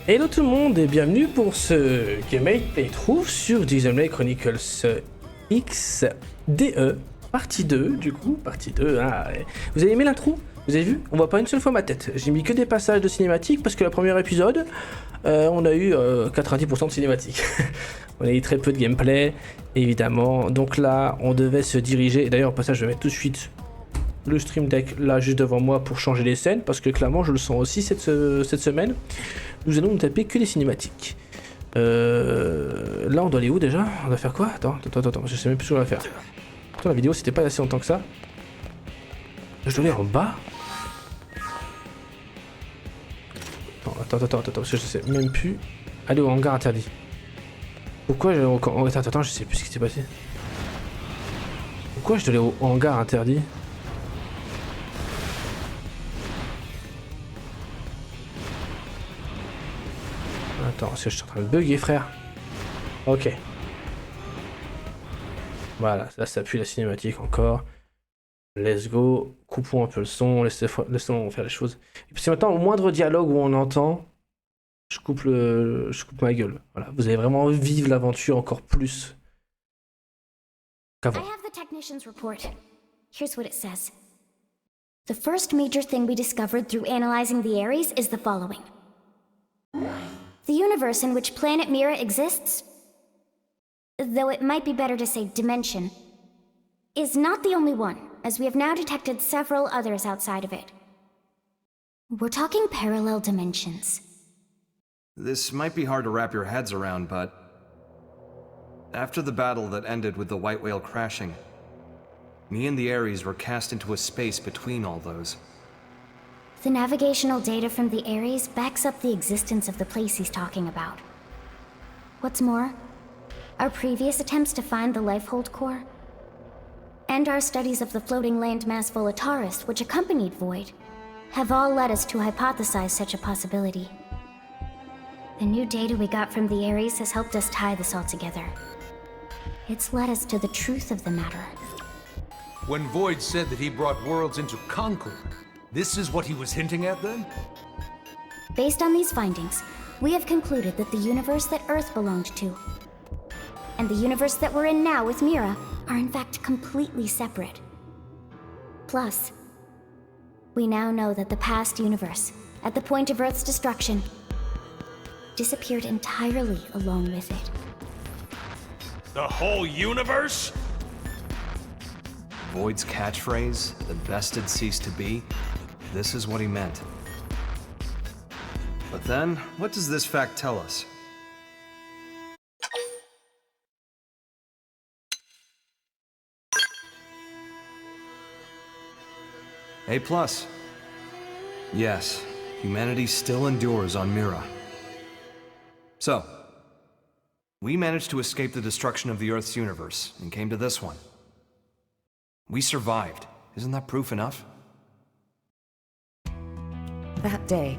Hello tout le monde et bienvenue pour ce GameEi8ht playthrough sur Xenoblade Chronicles XDE, partie 2 du coup, partie 2. Ah, ouais. Vous avez aimé l'intro? Vous avez vu? On voit pas une seule fois ma tête. J'ai mis que des passages de cinématiques parce que le premier épisode, on a eu 90% de cinématiques. On a eu très peu de gameplay, évidemment. Donc là, on devait se diriger. Et d'ailleurs, au passage, je vais mettre tout de suite le stream deck là juste devant moi pour changer les scènes parce que clairement je le sens aussi cette semaine. Nous allons nous taper que les cinématiques. Là on doit aller où déjà? On doit faire quoi? Attends, je sais même plus ce qu'on va faire. Attends, la vidéo c'était pas assez longtemps que ça. Je dois aller en bas? Attends, parce que je sais même plus. Aller au hangar interdit. Pourquoi je... Attends, je sais plus ce qui s'est passé. Pourquoi je dois aller au hangar interdit? Attends, parce que je suis en train de bugger, frère. Ok. Voilà, là ça pue la cinématique encore. Let's go. Coupons un peu le son, laissons faire les choses. Et puis maintenant, au moindre dialogue où on entend, je coupe ma gueule. Voilà, vous allez vraiment vivre l'aventure encore plus qu'avant. I have the technician's report. Here's what it says. The first major thing we discovered through analyzing the Ares is the following. The universe in which planet Mira exists, though it might be better to say dimension, is not the only one, as we have now detected several others outside of it. We're talking parallel dimensions. This might be hard to wrap your heads around, but after the battle that ended with the White Whale crashing, me and the Ares were cast into a space between all those. The navigational data from the Ares backs up the existence of the place he's talking about. What's more, our previous attempts to find the Lifehold core, and our studies of the floating landmass Volataris which accompanied Void, have all led us to hypothesize such a possibility. The new data we got from the Ares has helped us tie this all together. It's led us to the truth of the matter. When Void said that he brought worlds into concord, this is what he was hinting at then? Based on these findings, we have concluded that the universe that Earth belonged to, and the universe that we're in now with Mira, are in fact completely separate. Plus, we now know that the past universe, at the point of Earth's destruction, disappeared entirely along with it. The whole universe? Void's catchphrase, the bested cease to be, this is what he meant. But then, what does this fact tell us? A+. Yes, humanity still endures on Mira. So, we managed to escape the destruction of the Earth's universe and came to this one. We survived. Isn't that proof enough? That day,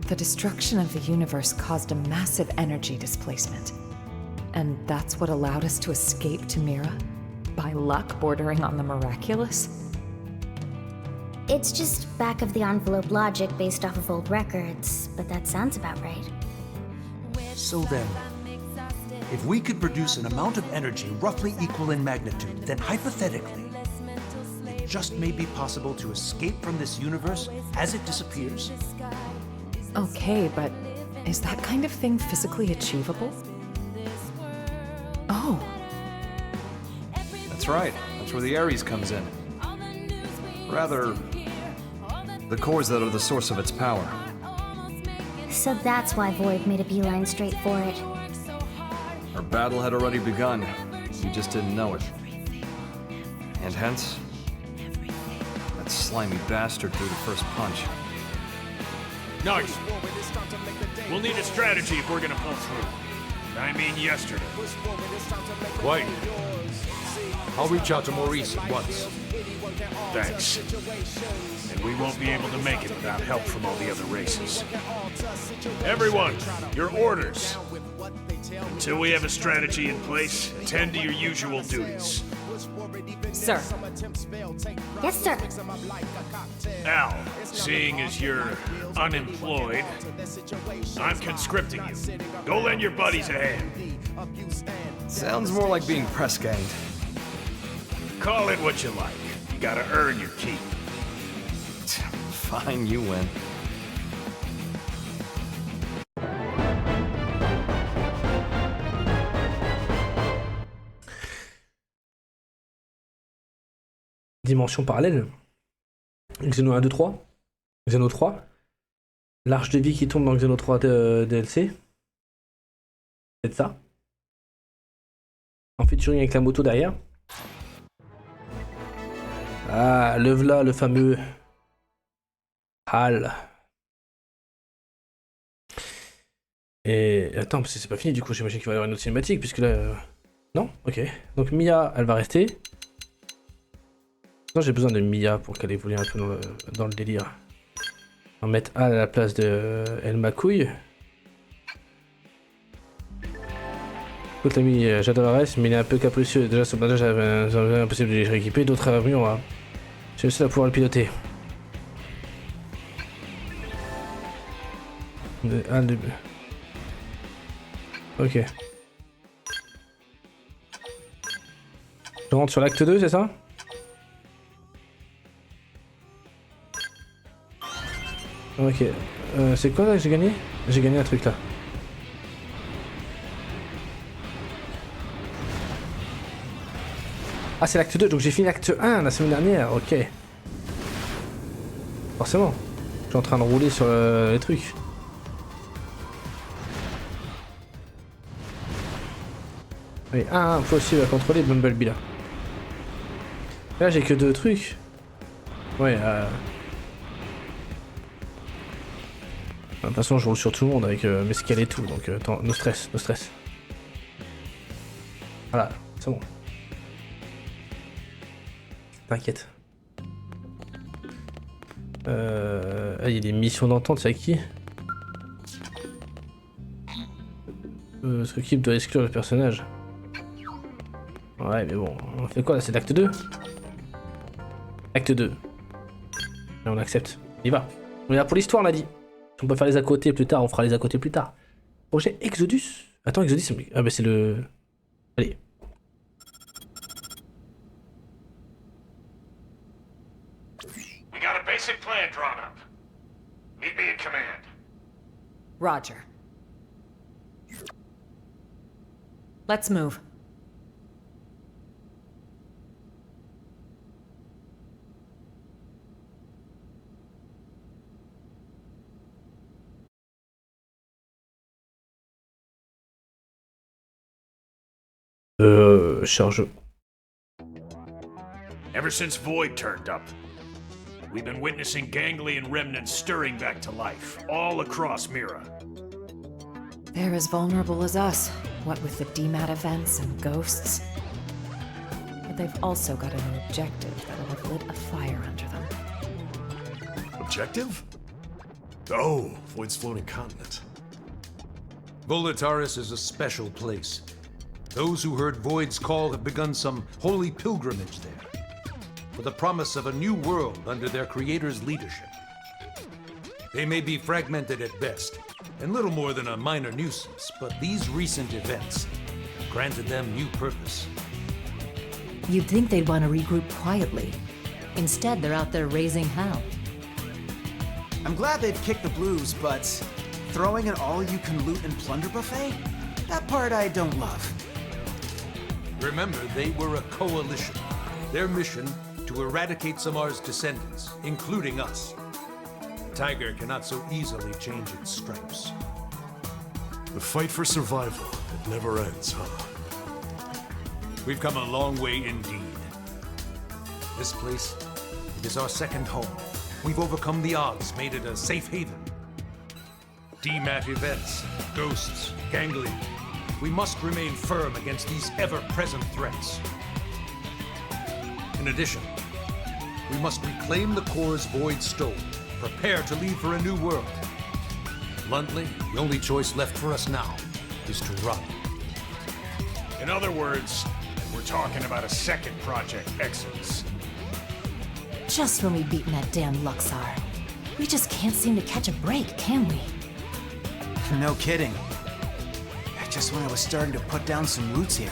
the destruction of the universe caused a massive energy displacement. And that's what allowed us to escape to Mira? By luck bordering on the miraculous? It's just back-of-the-envelope logic based off of old records, but that sounds about right. So then, if we could produce an amount of energy roughly equal in magnitude, then hypothetically, it just may be possible to escape from this universe as it disappears? Okay, but is that kind of thing physically achievable? Oh. That's right. That's where the Ares comes in. Rather, the cores that are the source of its power. So that's why Void made a beeline straight for it. Our battle had already begun. We just didn't know it. And hence, that slimy bastard threw the first punch. Nice. We'll need a strategy if we're gonna pull through. I mean yesterday. Wait. I'll reach out to Maurice at once. Thanks. And we won't be able to make it without help from all the other races. Everyone, your orders. Until we have a strategy in place, attend to your usual duties. Sir. Yes, sir. Al, seeing as you're unemployed, I'm conscripting you. Go lend your buddies a hand. Sounds more like being press ganged. Call it what you like. You gotta earn your keep. Fine, you win. Dimension parallèle. Xeno 1, 2, 3. Xeno 3. L'arche de vie qui tombe dans Xeno 3 DLC. C'est ça. En featuring avec la moto derrière. Ah, le v'là, le fameux Hal. Et attends, parce que c'est pas fini du coup, j'imagine qu'il va y avoir une autre cinématique, puisque là... Non? Ok. Donc Mia, elle va rester. Non, j'ai besoin de Mia pour qu'elle évolue un peu dans le délire. On va mettre Hal à la place de El Macouille. Écoute l'ami, j'adore le reste, mais il est un peu capricieux. Déjà, son bandage j'avais impossible de les rééquiper, d'autres avenues, on va... J'ai le seul à pouvoir le piloter. Ok. Je rentre sur l'acte 2, c'est ça? Ok. C'est quoi là que j'ai gagné? J'ai gagné un truc là. Ah, c'est l'acte 2, donc j'ai fini l'acte 1 la semaine dernière, ok. Forcément. Je suis en train de rouler sur les trucs. Oui, impossible à contrôler Bumblebee là. Là j'ai que 2 trucs. Ouais, de toute façon je roule sur tout le monde avec mes scales et tout, donc attends, no stress, no stress. Voilà, c'est bon. T'inquiète. Il y a des missions d'entente, c'est avec qui? Ce équipe doit exclure le personnage. Ouais, mais bon, on fait quoi là? C'est l'acte 2? Acte 2. Et on accepte. On y va. On est là pour l'histoire, on l'a dit. Si on peut faire les à côté plus tard, on fera les à côté plus tard. Projet Exodus. Attends, Exodus, ah bah c'est le... Allez. We got a basic plan drawn up. Meet me in command. Roger. Let's move. Charge. Ever since Void turned up, we've been witnessing ganglion remnants stirring back to life, all across Mira. They're as vulnerable as us, what with the DMAT events and ghosts. But they've also got an objective that'll have lit a fire under them. Objective? Oh, Void's floating continent. Volataris is a special place. Those who heard Void's call have begun some holy pilgrimage there, for the promise of a new world under their creator's leadership. They may be fragmented at best, and little more than a minor nuisance, but these recent events have granted them new purpose. You'd think they'd want to regroup quietly. Instead, they're out there raising hell. I'm glad they've kicked the blues, but throwing an all-you-can-loot and plunder buffet? That part I don't love. Remember, they were a coalition. Their mission, to eradicate Samar's descendants, including us. The tiger cannot so easily change its stripes. The fight for survival, it never ends, huh? We've come a long way indeed. This place, it is our second home. We've overcome the odds, made it a safe haven. DMAT events, ghosts, ganglion. We must remain firm against these ever-present threats. In addition, we must reclaim the cores Void stole, prepare to leave for a new world. Bluntly, the only choice left for us now is to run. In other words, We're talking about a second Project Exodus. Just when we've beaten that damn Luxor. We just can't seem to catch a break, can we? No kidding. Just when I was starting to put down some roots here.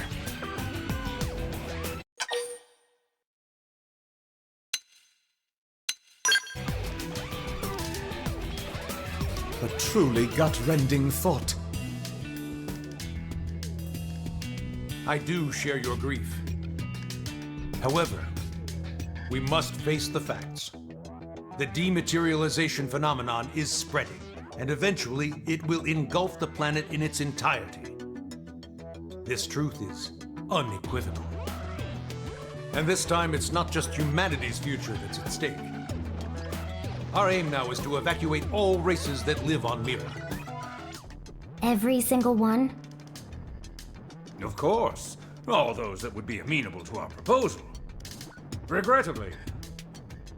A truly gut-rending thought. I do share your grief. However, we must face the facts. The dematerialization phenomenon is spreading, and eventually it will engulf the planet in its entirety. This truth is unequivocal. And this time it's not just humanity's future that's at stake. Our aim now is to evacuate all races that live on Mira. Every single one? Of course, all those that would be amenable to our proposal. Regrettably,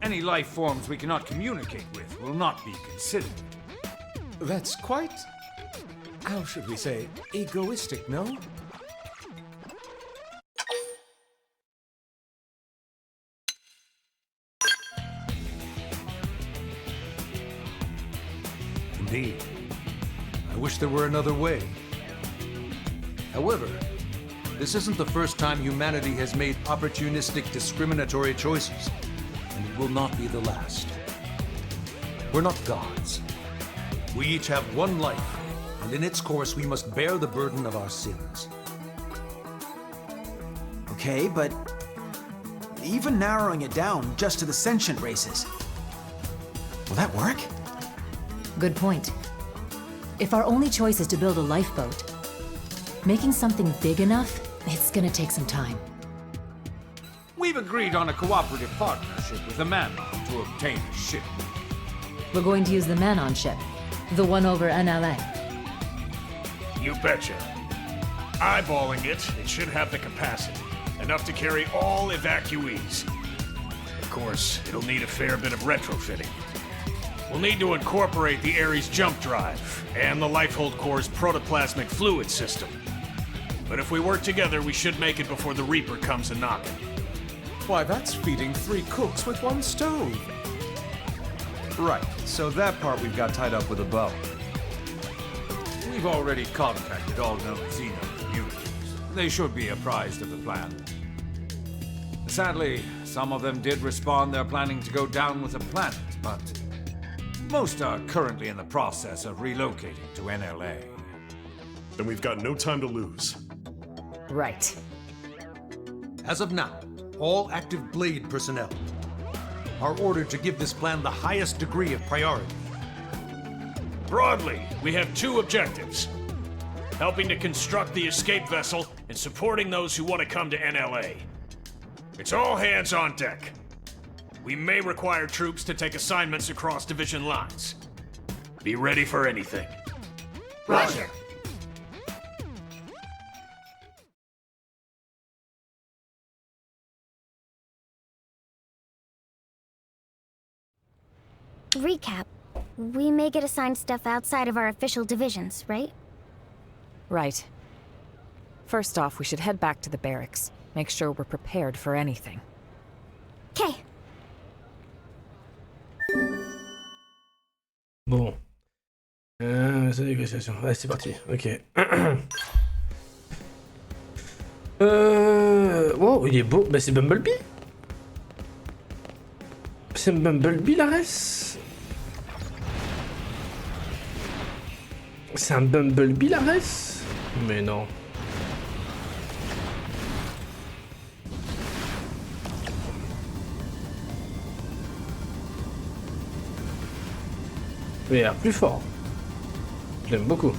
any life forms we cannot communicate with will not be considered. That's quite, how should we say, egoistic, no? Indeed. I wish there were another way. However, this isn't the first time humanity has made opportunistic, discriminatory choices, and it will not be the last. We're not gods. We each have one life, and in its course we must bear the burden of our sins. Okay, but even narrowing it down just to the sentient races, will that work? Good point. If our only choice is to build a lifeboat, making something big enough, it's gonna take some time. We've agreed on a cooperative partnership with the Manon to obtain a ship. We're going to use the Manon ship, the one over NLA. You betcha. Eyeballing it, it should have the capacity, enough to carry all evacuees. Of course, it'll need a fair bit of retrofitting. We'll need to incorporate the Ares jump drive and the Lifehold Core's protoplasmic fluid system. But if we work together, we should make it before the Reaper comes a-knocking. Why, that's feeding 3 cooks with 1 stove. Right, so that part we've got tied up with a bow. We've already contacted all known Xeno communities. They should be apprised of the plan. Sadly, some of them did respond they're planning to go down with the planet, but most are currently in the process of relocating to NLA. Then we've got no time to lose. Right. As of now, all active Blade personnel are ordered to give this plan the highest degree of priority. Broadly, we have 2 objectives: helping to construct the escape vessel and supporting those who want to come to NLA. It's all hands on deck. We may require troops to take assignments across division lines. Be ready for anything. Roger. Recap. We may get assigned stuff outside of our official divisions, right? Right. First off, we should head back to the barracks. Make sure we're prepared for anything. Okay. Bon. C'est négociation. Ouais, c'est parti. Ok. Wow, il est beau. Bah, c'est Bumblebee. C'est Bumblebee, la res. C'est un Bumblebee, la res. Mais non. Il a l'air plus fort. Je l'aime beaucoup.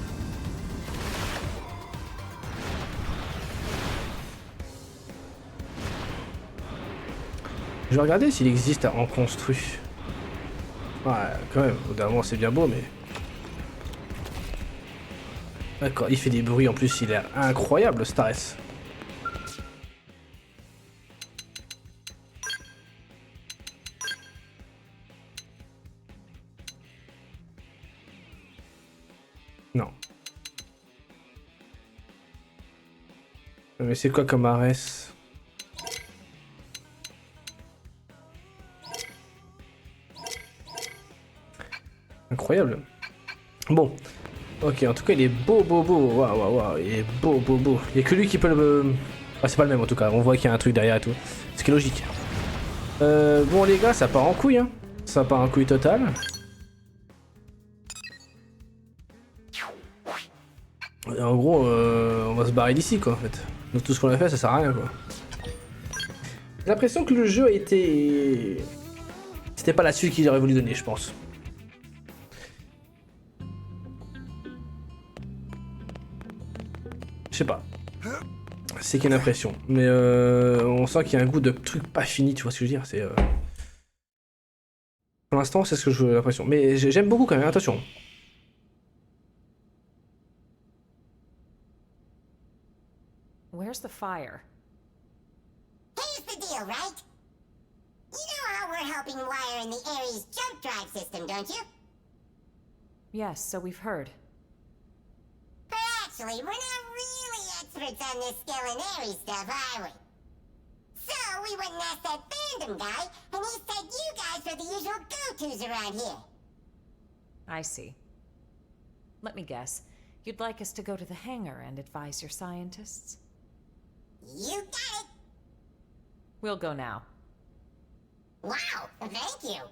Je vais regarder s'il existe en construit. Ouais, quand même, au dernier moment c'est bien beau, mais... D'accord, il fait des bruits en plus, il est incroyable, Stares. Non. Mais c'est quoi comme Arès? Incroyable. Bon. Ok, en tout cas, il est beau. Waouh. Il est beau. Il n'y a que lui qui peut le... Ah, c'est pas le même en tout cas. On voit qu'il y a un truc derrière et tout. Ce qui est logique. Bon, les gars, ça part en couille. Hein. Ça part en couille totale. Et en gros, on va se barrer d'ici, quoi, en fait. Donc tout ce qu'on a fait, ça sert à rien, quoi. J'ai l'impression que le jeu a été... C'était pas la suite qu'il aurait voulu donner, je pense. Je sais pas. C'est qu'une impression. Mais on sent qu'il y a un goût de truc pas fini, tu vois ce que je veux dire. C'est... Pour l'instant, c'est ce que j'ai l'impression. Mais j'aime beaucoup quand même, attention. Where's the fire? Here's the deal, right? You know how we're helping wire in the Ares jump drive system, don't you? Yes, so we've heard. But actually, we're not really experts on this skill and Ares stuff, are we? So we went and asked that fandom guy, and he said you guys are the usual go-tos around here. I see. Let me guess. You'd like us to go to the hangar and advise your scientists? You got it! We'll go now. Wow, thank you.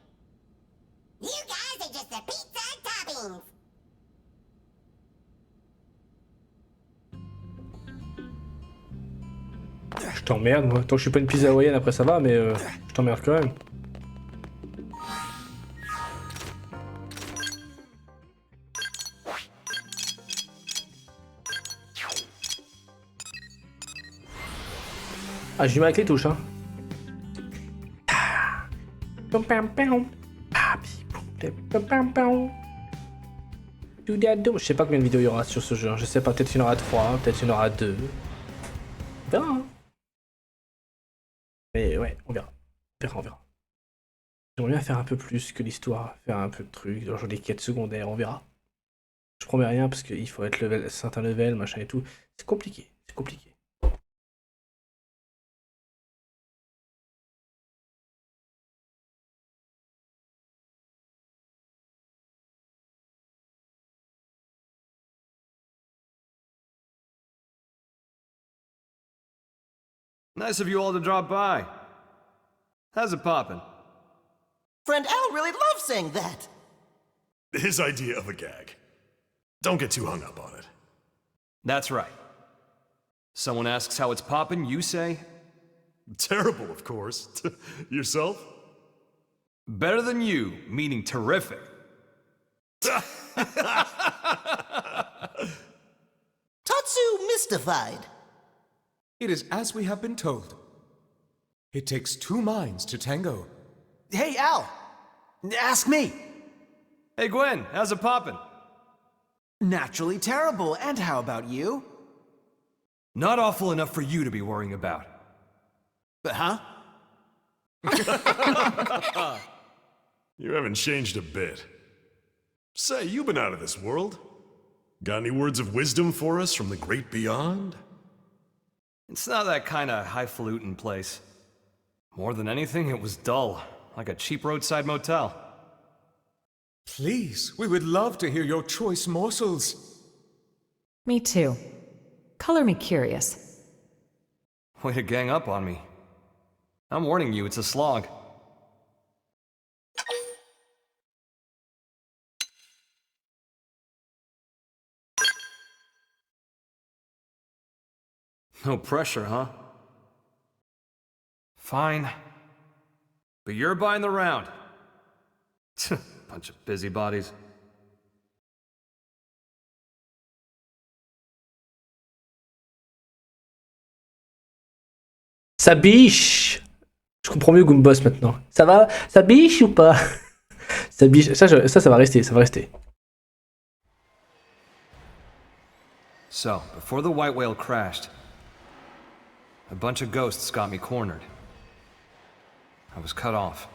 You guys are just the pizza toppings. Je t'emmerde, moi. Tant que je suis pas une pizza hawaïenne, après ça va, mais je t'emmerde quand même. Ah, j'ai du mal avec les touches, hein. Je sais pas combien de vidéos il y aura sur ce jeu. Je sais pas, peut-être il y en aura 3, peut-être il y en aura 2. On verra, hein. Mais ouais, on verra. On verra. J'aimerais bien faire un peu plus que l'histoire, faire un peu de trucs, genre des quêtes secondaires, on verra. Je promets rien parce qu'il faut être level, certain level, machin et tout. C'est compliqué, c'est compliqué. Nice of you all to drop by. How's it poppin'? Friend Al really loves saying that. His idea of a gag. Don't get too hung up on it. That's right. Someone asks how it's poppin', you say? Terrible, of course. Yourself? Better than you, meaning terrific. Tatsu mystified. It is as we have been told. It takes two minds to tango. Hey, Al! Ask me! Hey, Gwen, how's it poppin'? Naturally terrible, and how about you? Not awful enough for you to be worrying about. Huh? You haven't changed a bit. Say, you've been out of this world. Got any words of wisdom for us from the great beyond? It's not that kind of highfalutin place. More than anything, it was dull, like a cheap roadside motel. Please, we would love to hear your choice morsels. Me too. Color me curious. Way to gang up on me. I'm warning you, it's a slog. No pressure, huh? Fine. But you're buying the round. Bunch of busybodies. Ça biche. Je comprends mieux Goomboss maintenant. Ça va? Ça biche ou pas? Ça biche. Ça va rester, ça va rester. So, before the white whale crashed, a bunch of ghosts got me cornered. I was cut off.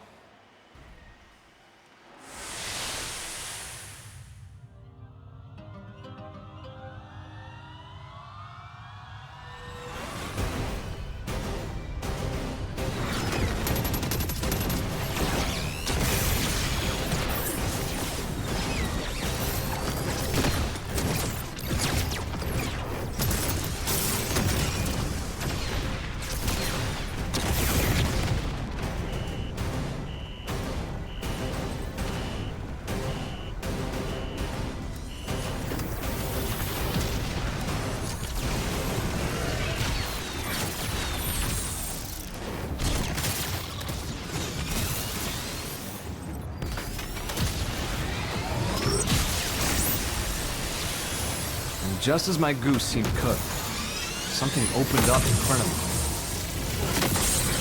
And just as my goose seemed cooked, something opened up in front of me.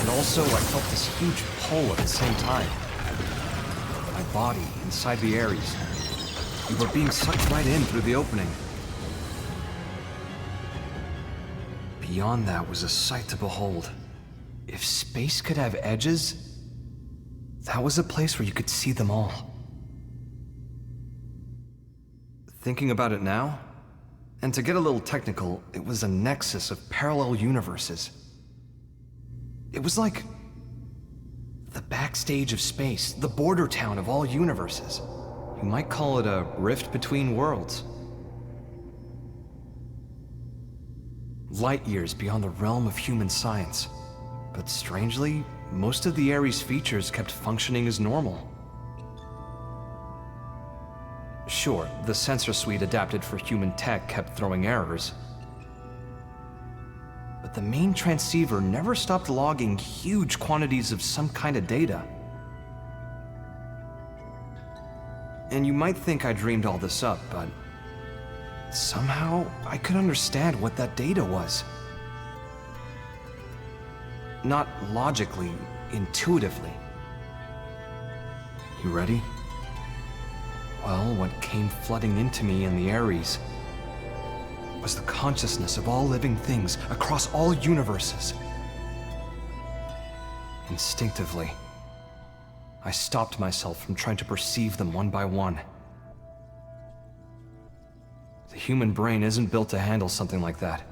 And also, I felt this huge pull at the same time. My body inside the Ares. We were being sucked right in through the opening. Beyond that was a sight to behold. If space could have edges, that was a place where you could see them all. Thinking about it now, and to get a little technical, it was a nexus of parallel universes. It was like the backstage of space, the border town of all universes. You might call it a rift between worlds. Light years beyond the realm of human science. But strangely, most of the Ares features kept functioning as normal. Sure, the sensor suite adapted for human tech kept throwing errors. But the main transceiver never stopped logging huge quantities of some kind of data. And you might think I dreamed all this up, but somehow I could understand what that data was. Not logically, intuitively. You ready? Well, what came flooding into me in the Ares was the consciousness of all living things across all universes. Instinctively, I stopped myself from trying to perceive them one by one. The human brain isn't built to handle something like that.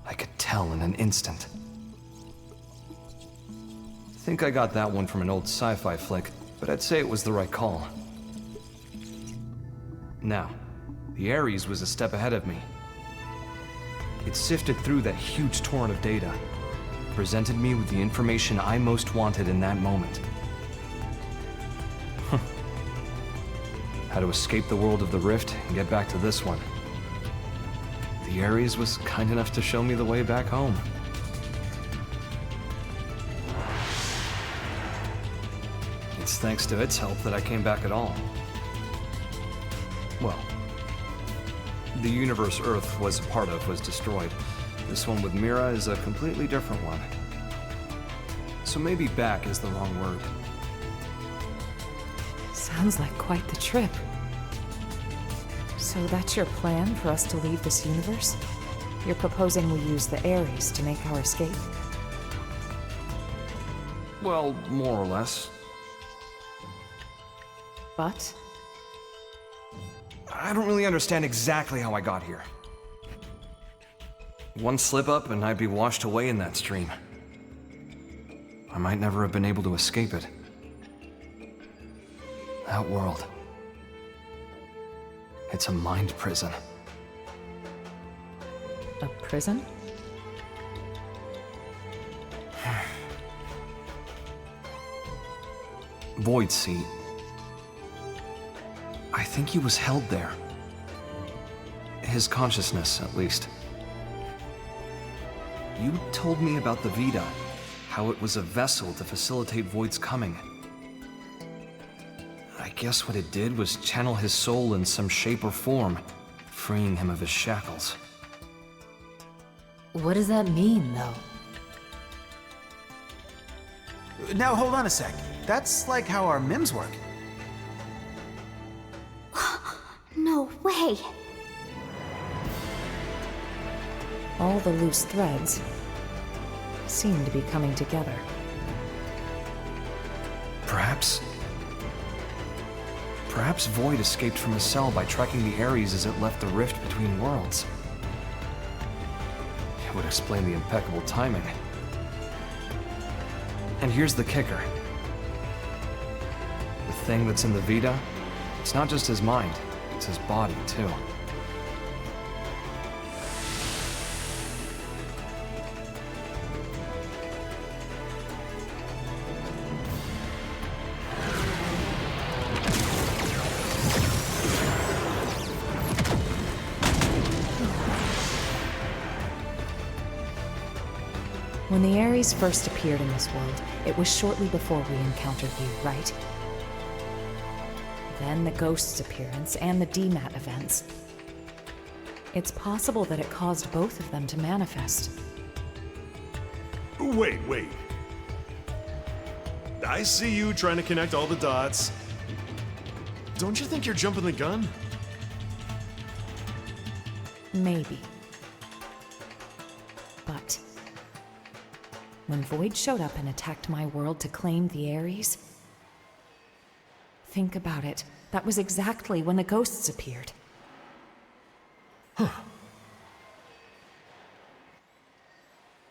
I could tell in an instant. I think I got that one from an old sci-fi flick, but I'd say it was the right call. Now, the Ares was a step ahead of me. It sifted through that huge torrent of data, presented me with the information I most wanted in that moment. How to escape the world of the Rift and get back to this one. The Ares was kind enough to show me the way back home. It's thanks to its help that I came back at all. Well, the universe Earth was a part of was destroyed. This one with Mira is a completely different one. So maybe back is the wrong word. Sounds like quite the trip. So that's your plan for us to leave this universe? You're proposing we use the Ares to make our escape? Well, more or less. But? I don't really understand exactly how I got here. One slip up and I'd be washed away in that stream. I might never have been able to escape it. That world. It's a mind prison. A prison? Void Seat. I think he was held there. His consciousness, at least. You told me about the Vita, how it was a vessel to facilitate Void's coming. I guess what it did was channel his soul in some shape or form, freeing him of his shackles. What does that mean, though? Now, hold on a sec. That's like how our MIMs work. No way! All the loose threads seem to be coming together. Perhaps Void escaped from his cell by tracking the Ares as it left the rift between worlds. It would explain the impeccable timing. And here's the kicker. The thing that's in the Vita, it's not just his mind, it's his body, too. When the Ares first appeared in this world, it was shortly before we encountered you, right? Then the Ghost's appearance and the DMAT events. It's possible that it caused both of them to manifest. Wait. I see you trying to connect all the dots. Don't you think you're jumping the gun? Maybe. But when Void showed up and attacked my world to claim the Ares, think about it. That was exactly when the ghosts appeared. Huh.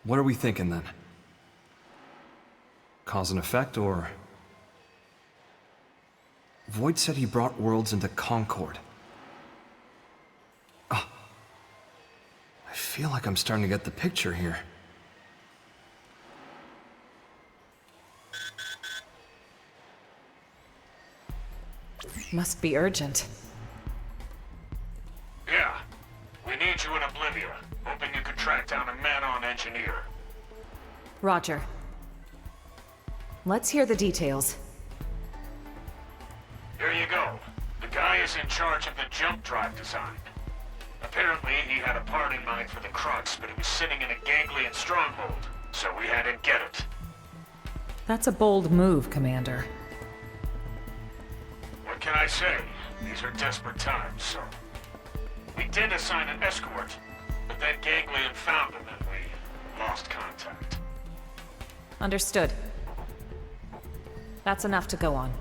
What are we thinking then? Cause and effect, or... Void said he brought worlds into Concord. Oh. I feel like I'm starting to get the picture here. Must be urgent. Yeah. We need you in Oblivia. Hoping you could track down a man-on engineer. Roger. Let's hear the details. Here you go. The guy is in charge of the jump drive design. Apparently, he had a part in mind for the crux, but it was sitting in a ganglion stronghold, so we had him get it. That's a bold move, Commander. What can I say? These are desperate times, so... We did assign an escort, but then Ganglion found him and we lost contact. Understood. That's enough to go on.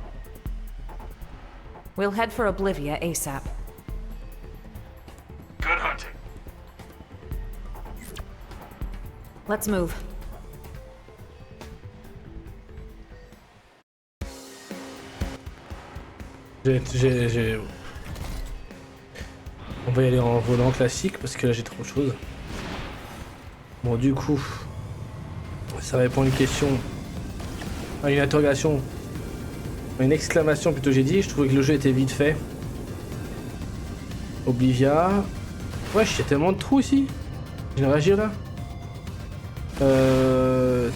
We'll head for Oblivia ASAP. Good hunting. Let's move. On va y aller en volant classique parce que là j'ai trop de choses. Bon, du coup, ça répond à une question, à une interrogation, à une exclamation plutôt, j'ai dit. Je trouvais que le jeu était vite fait. Oblivia. Wesh, il y a tellement de trous ici. Je viens de réagir là.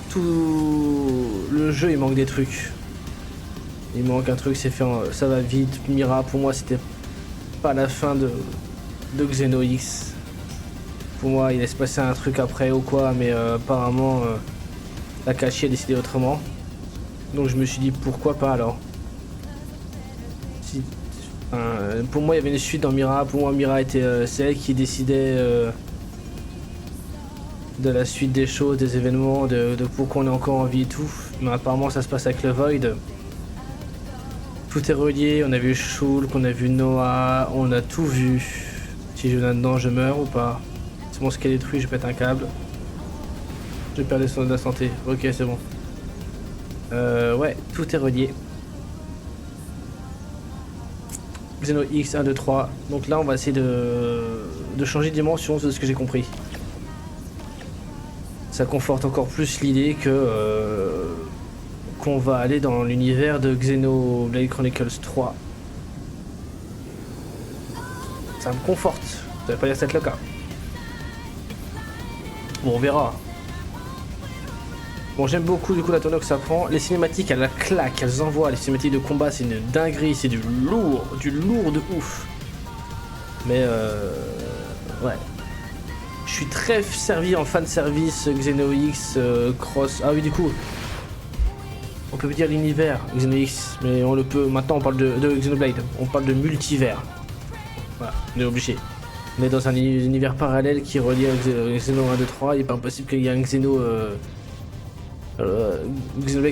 Tout le jeu, il manque des trucs. Il manque un truc, c'est fait en... ça va vite. Mira, pour moi, c'était pas la fin de Xenoblade. Pour moi, il laisse passer un truc après ou quoi, mais apparemment, Takashi a décidé autrement. Donc je me suis dit, pourquoi pas alors. Si... pour moi, il y avait une suite dans Mira. Pour moi, Mira était c'est elle qui décidait de la suite des choses, des événements, de pourquoi on est encore en vie et tout. Mais apparemment, ça se passe avec le Void. Tout est relié, on a vu Shulk, on a vu Noah, on a tout vu. Si je viens là-dedans, je meurs ou pas? C'est bon, ce qui est détruit, je pète un câble. Je perds de la santé. Ok, c'est bon. Ouais, tout est relié. Xenoblade 1, 2, 3. Donc là, on va essayer de changer de dimension, c'est ce que j'ai compris. Ça conforte encore plus l'idée que... qu'on va aller dans l'univers de Xenoblade Chronicles 3. Ça me conforte. Ça veut pas dire que c'est le cas. Bon, on verra. Bon, j'aime beaucoup du coup la tournure que ça prend. Les cinématiques, elles la claquent, elles envoient. Les cinématiques de combat, c'est une dinguerie, c'est du lourd de ouf. Mais ouais. Je suis très servi en fanservice Xenoblade Cross. Ah oui, du coup. On peut dire l'univers Xenoblade, mais on le peut. Maintenant, on parle de Xenoblade. On parle de multivers. Voilà, on est obligé. On est dans un univers parallèle qui est relié à Xeno 1, 2, 3. Il n'est pas impossible qu'il y ait un Xenoblade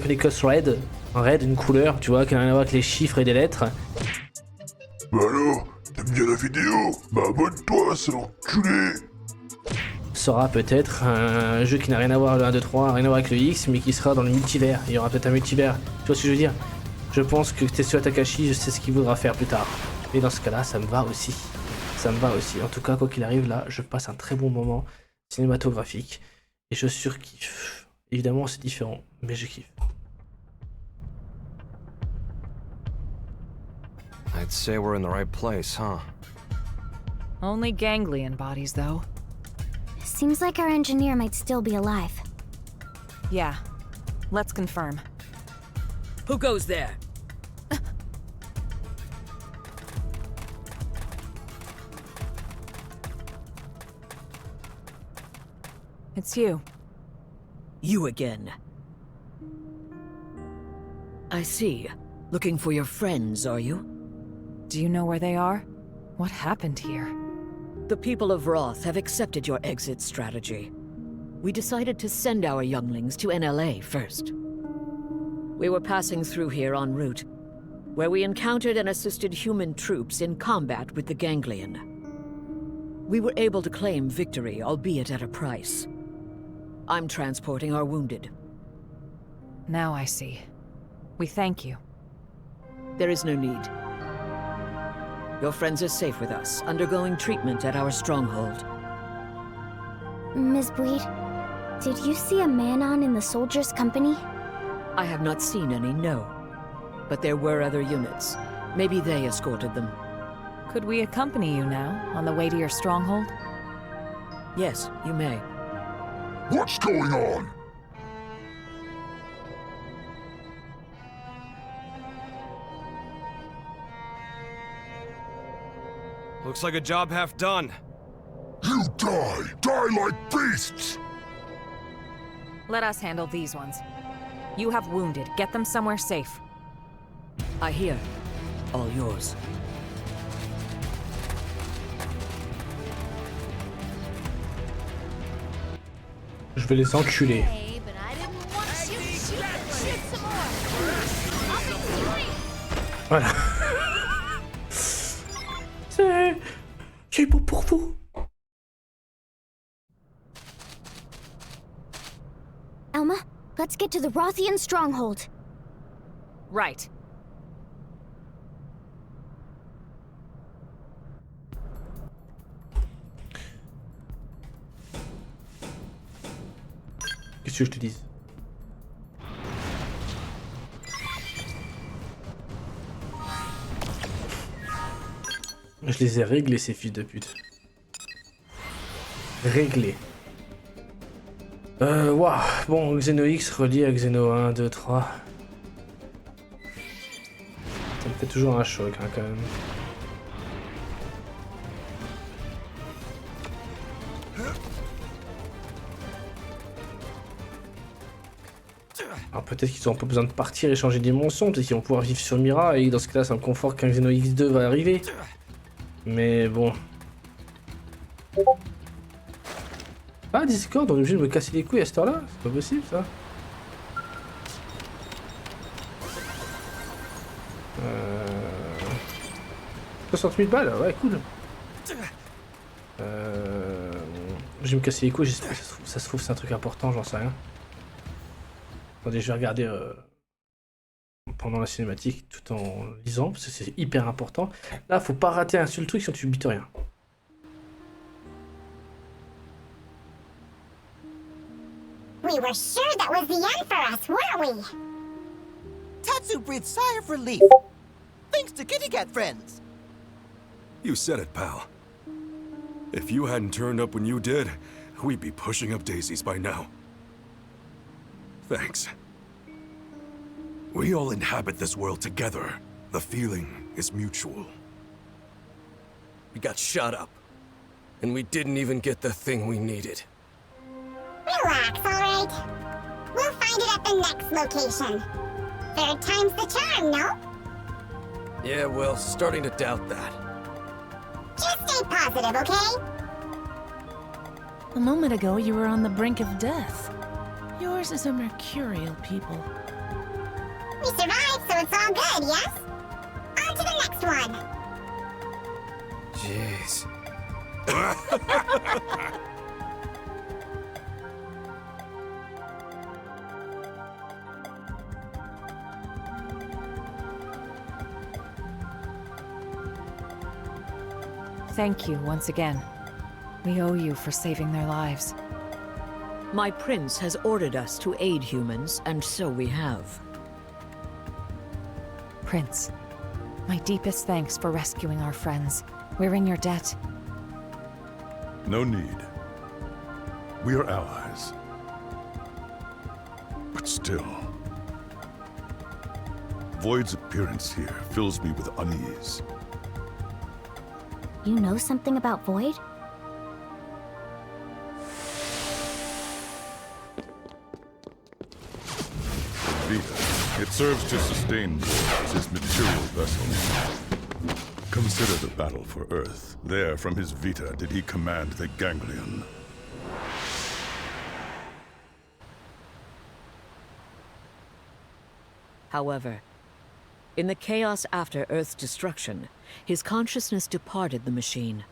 Chronicles Red. Un red, une couleur, tu vois, qui n'a rien à voir avec les chiffres et des lettres. Bah alors, t'aimes bien la vidéo? Bah abonne-toi, c'est l'enculé! Sera peut-être un jeu qui n'a rien à voir, le 1, 2, 3, rien à voir avec le X, mais qui sera dans le multivers. Il y aura peut-être un multivers. Tu vois ce que je veux dire? Je pense que Tetsuya Takashi, je sais ce qu'il voudra faire plus tard. Et dans ce cas-là, ça me va aussi. Ça me va aussi. En tout cas, quoi qu'il arrive, là, je passe un très bon moment cinématographique. Et je surkiffe. Évidemment, c'est différent, mais je kiffe. I'd say we're in the right place, huh? Only ganglion bodies, though. Seems like our engineer might still be alive. Yeah. Let's confirm. Who goes there? it's you. You again. I see. Looking for your friends, are you? Do you know where they are? What happened here? The people of Roth have accepted your exit strategy. We decided to send our younglings to NLA first. We were passing through here en route, where we encountered and assisted human troops in combat with the Ganglion. We were able to claim victory, albeit at a price. I'm transporting our wounded. Now I see. We thank you. There is no need. Your friends are safe with us, undergoing treatment at our stronghold. Ms. Bleed, did you see a man-on in the soldiers' company? I have not seen any, no. But there were other units. Maybe they escorted them. Could we accompany you now, on the way to your stronghold? Yes, you may. What's going on? Looks like a job half done. You die! Die like beasts! Let us handle these ones. You have wounded. Get them somewhere safe. I hear. All yours. Je vais les enculer. Voilà. J'ai beau pour vous. Elma, let's get to the Rothian stronghold. Right. Qu'est-ce que je te dis? Je les ai réglés, ces fils de pute. Réglés. Waouh. Bon, XenoX relié à Xeno 1, 2, 3. Ça me fait toujours un choc, hein, quand même. Alors peut-être qu'ils n'auront pas besoin de partir et changer de dimension, peut-être qu'ils vont pouvoir vivre sur Mira, et dans ce cas-là, ça me conforte qu'un Xeno X2 va arriver. Mais bon. Ah, Discord, on est obligé de me casser les couilles à cette heure-là? C'est pas possible, ça. 60 000 balles, ouais, cool. Je vais me casser les couilles, j'espère que ça se trouve c'est un truc important, j'en sais rien. Attendez, je vais regarder pendant la cinématique tout en lisant, parce que c'est hyper important. Là, faut pas rater un seul truc sinon tu bites rien. We were sure that was the end for us, weren't we? Tatsu breathed sigh of relief. Thanks to Kitty Cat friends. You said it, pal. If you hadn't turned up when you did, we'd be pushing up daisies by now. Thanks. We all inhabit this world together. The feeling is mutual. We got shot up, and we didn't even get the thing we needed. Relax, alright? We'll find it at the next location. Third time's the charm, no? Yeah, well, starting to doubt that. Just stay positive, okay? A moment ago, you were on the brink of death. Yours is a mercurial people. We survived, so it's all good, yes? On to the next one. Jeez. Thank you once again. We owe you for saving their lives. My prince has ordered us to aid humans, and so we have. Prince, my deepest thanks for rescuing our friends. We're in your debt. No need. We are allies. But still... Void's appearance here fills me with unease. You know something about Void? Vita. It serves to sustain Blue as his material vessel. Consider the battle for Earth. There, from his Vita, did he command the Ganglion. However, in the chaos after Earth's destruction, his consciousness departed the machine,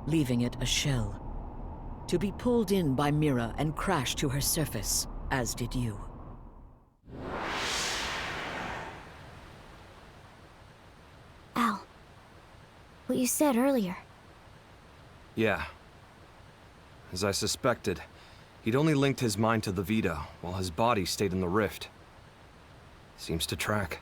leaving it a shell, to be pulled in by Mira and crash to her surface, as did you. Al, what you said earlier. Yeah. As I suspected, he'd only linked his mind to the Vita, while his body stayed in the rift. Seems to track.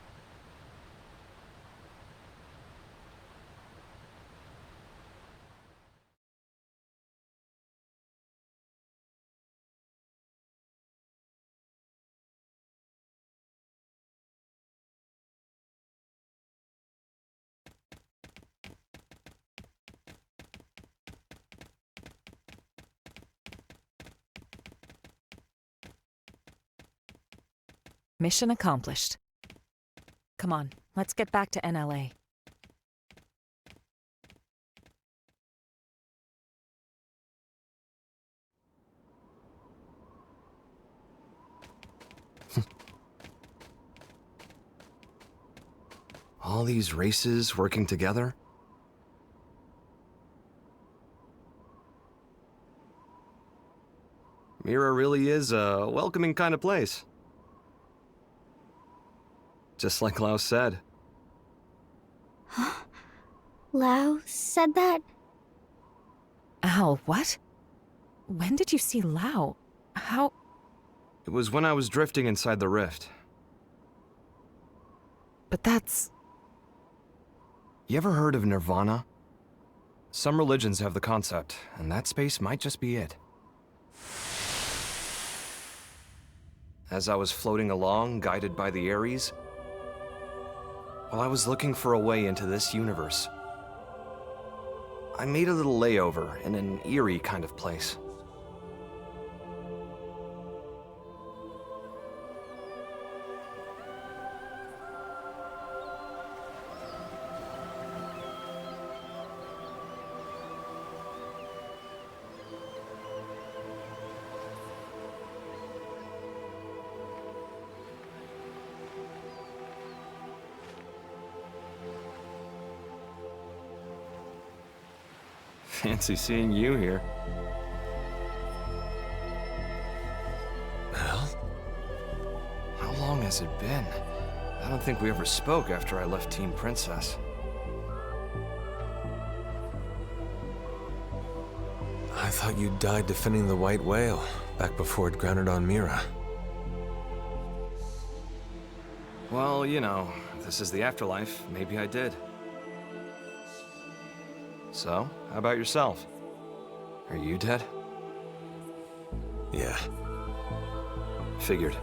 Mission accomplished. Come on, let's get back to NLA. All these races working together? Mira really is a welcoming kind of place. Just like Lau said. Lau said that? Al, what? When did you see Lau? How? It was when I was drifting inside the rift. But that's... You ever heard of Nirvana? Some religions have the concept, and that space might just be it. As I was floating along, guided by the Ares, while I was looking for a way into this universe, I made a little layover in an eerie kind of place. Fancy seeing you here. Al? How long has it been? I don't think we ever spoke after I left Team Princess. I thought you died defending the White Whale, back before it grounded on Mira. Well, you know, if this is the afterlife, maybe I did. So, how about yourself? Are you dead? Yeah. Figured.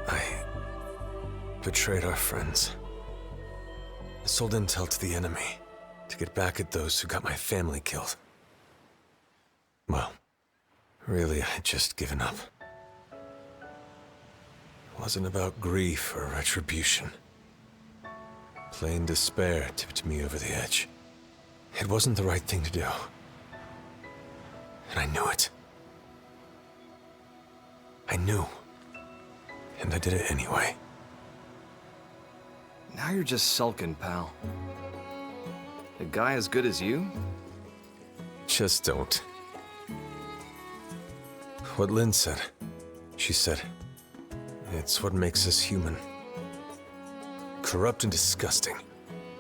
I betrayed our friends. I sold intel to the enemy to get back at those who got my family killed. Well, really, I had just given up. It wasn't about grief or retribution. Plain despair tipped me over the edge. It wasn't the right thing to do. And I knew it. I knew. And I did it anyway. Now you're just sulking, pal. A guy as good as you? Just don't. What Lynn said. She said, it's what makes us human. Corrupt and disgusting.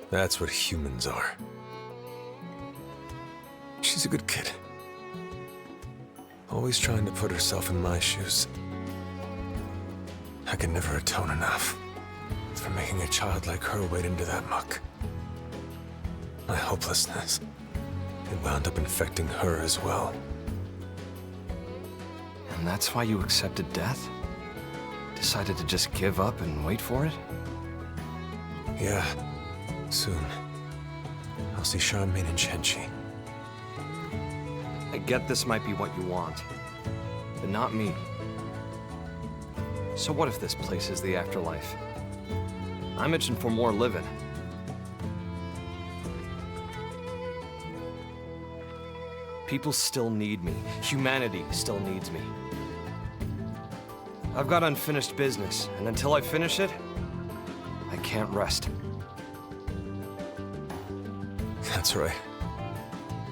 That's what humans are. She's a good kid. Always trying to put herself in my shoes. I could never atone enough for making a child like her wade into that muck. My hopelessness, it wound up infecting her as well. And that's why you accepted death? Decided to just give up and wait for it? Yeah, soon. I'll see Charmaine and Shenchi. I get this might be what you want, but not me. So what if this place is the afterlife? I'm itching for more living. People still need me. Humanity still needs me. I've got unfinished business, and until I finish it, I can't rest. That's right.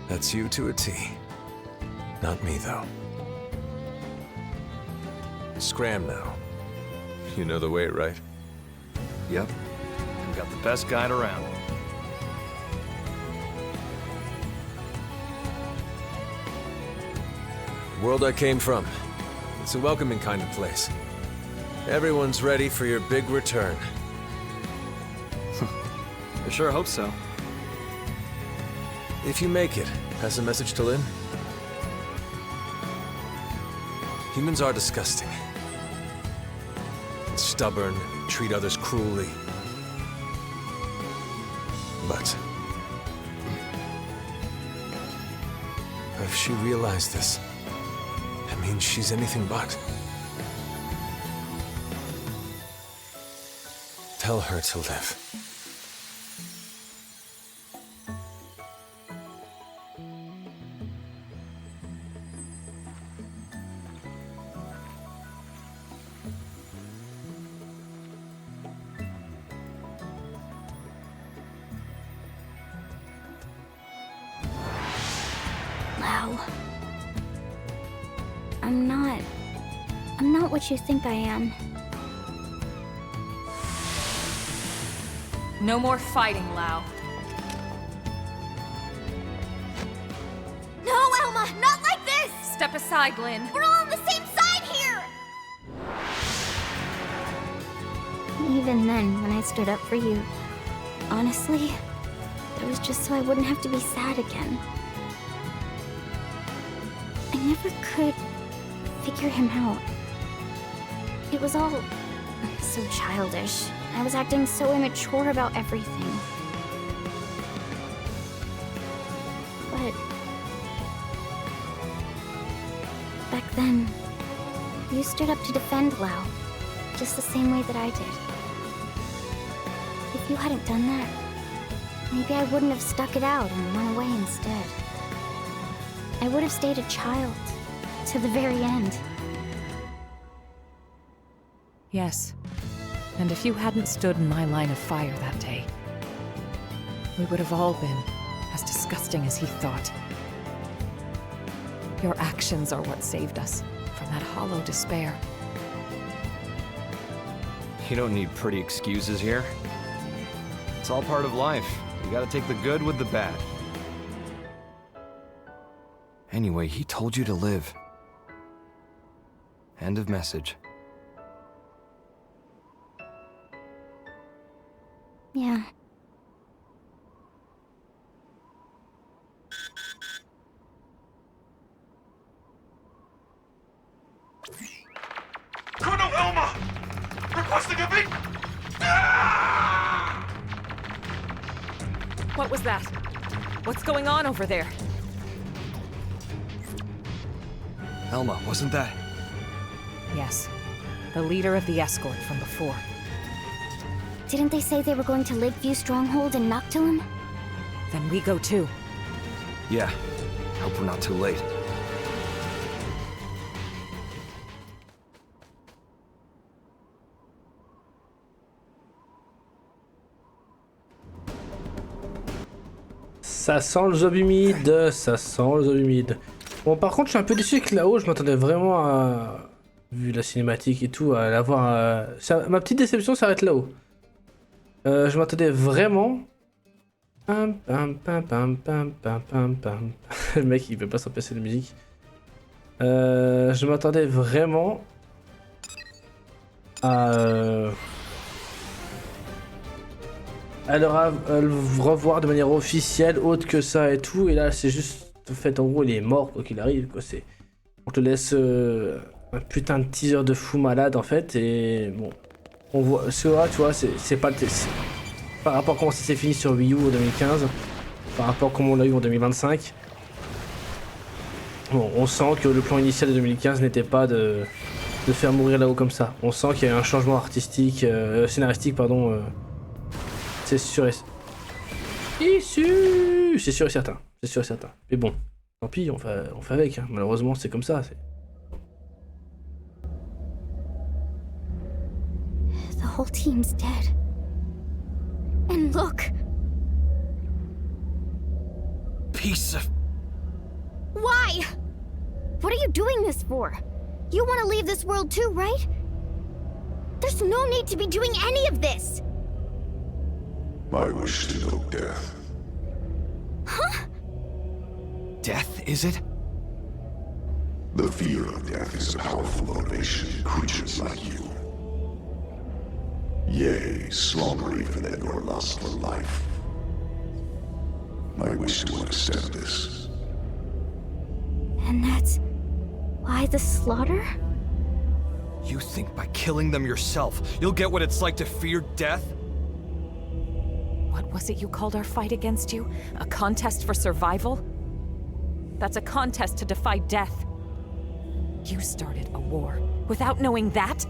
That's you to a T. Not me, though. Scram now. You know the way, right? Yep. We've got the best guide around. The world I came from. It's a welcoming kind of place. Everyone's ready for your big return. I sure hope so. If you make it, pass a message to Lynn. Humans are disgusting. And stubborn, treat others cruelly. But if she realized this, that means she's anything but. Tell her to live. Wow. I'm not what you think I am. No more fighting, Lau. No, Elma, not like this! Step aside, Lynn. We're all on the same side here! Even then, when I stood up for you, honestly, it was just so I wouldn't have to be sad again. I never could figure him out. It was all so childish. I was acting so immature about everything. But back then, you stood up to defend Lau, just the same way that I did. If you hadn't done that, maybe I wouldn't have stuck it out and run away instead. I would have stayed a child to the very end. Yes. And if you hadn't stood in my line of fire that day, we would have all been as disgusting as he thought. Your actions are what saved us from that hollow despair. You don't need pretty excuses here. It's all part of life. You gotta take the good with the bad. Anyway, he told you to live. End of message. Yeah. Colonel Elma! Requesting a beat! What was that? What's going on over there? Elma, wasn't that? Yes. The leader of the escort from before. Didn't they say they were going to Lakeview Stronghold and Noctilum? Then we go too. Yeah. Hope we're not too late. Ça sent le zob humide, ça sent le zob humide. Bon, par contre, je suis un peu déçu que là-haut, je m'attendais vraiment à... Vu la cinématique et tout, à l'avoir... Ma petite déception s'arrête là-haut. Je m'attendais vraiment... Le mec, il veut pas s'empêcher de musique. Je m'attendais vraiment... à le revoir de manière officielle, autre que ça et tout. Et là, c'est juste... En fait, en gros, il est mort, quoi qu'il arrive, quoi. On te laisse un putain de teaser de fou malade, en fait. Et bon... On voit... Sora, tu vois, c'est pas... Par rapport à comment ça s'est fini sur Wii U en 2015, par rapport à comment on l'a eu en 2025, Bon, on sent que le plan initial de 2015 n'était pas de faire mourir là-haut comme ça. On sent qu'il y a eu un changement artistique, scénaristique, pardon. C'est sûr et... C'est sûr et certain. C'est sûr et certain. Mais bon, tant pis, on fait avec. Hein. Malheureusement, c'est comme ça. The whole team's dead. And look! Piece of... Why? What are you doing this for? You want to leave this world too, right? There's no need to be doing any of this! I wish to know death. Huh? Death, is it? The fear of death is a powerful motivation in creatures like you. Yea, stronger even than your lust for life. I wish to understand this. And that's why the slaughter? You think by killing them yourself, you'll get what it's like to fear death? What was it you called our fight against you? A contest for survival? That's a contest to defy death. You started a war without knowing that?